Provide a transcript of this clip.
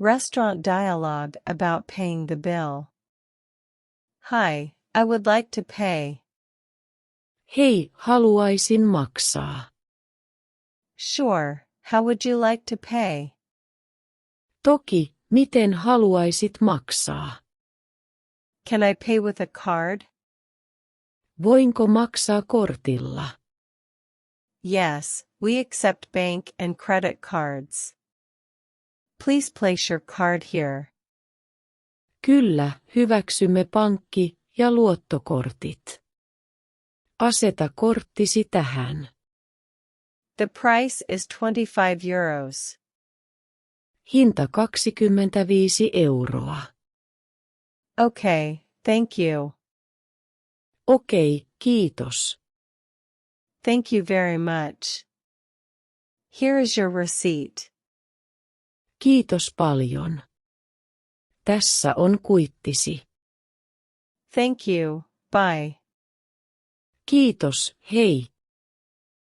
Restaurant dialogue about paying the bill. Hi, I would like to pay. Hei, haluaisin maksaa. Sure, how would you like to pay? Toki, miten haluaisit maksaa? Can I pay with a card? Voinko maksaa kortilla? Yes, we accept bank and credit cards. Please place your card here. Kyllä, hyväksymme pankki- ja luottokortit. Aseta korttisi tähän. The price is 25 euros. Hinta 25 euroa. Okay, thank you. Okei, kiitos. Thank you very much. Here is your receipt. Kiitos paljon. Tässä on kuittisi. Thank you, bye. Kiitos, hei.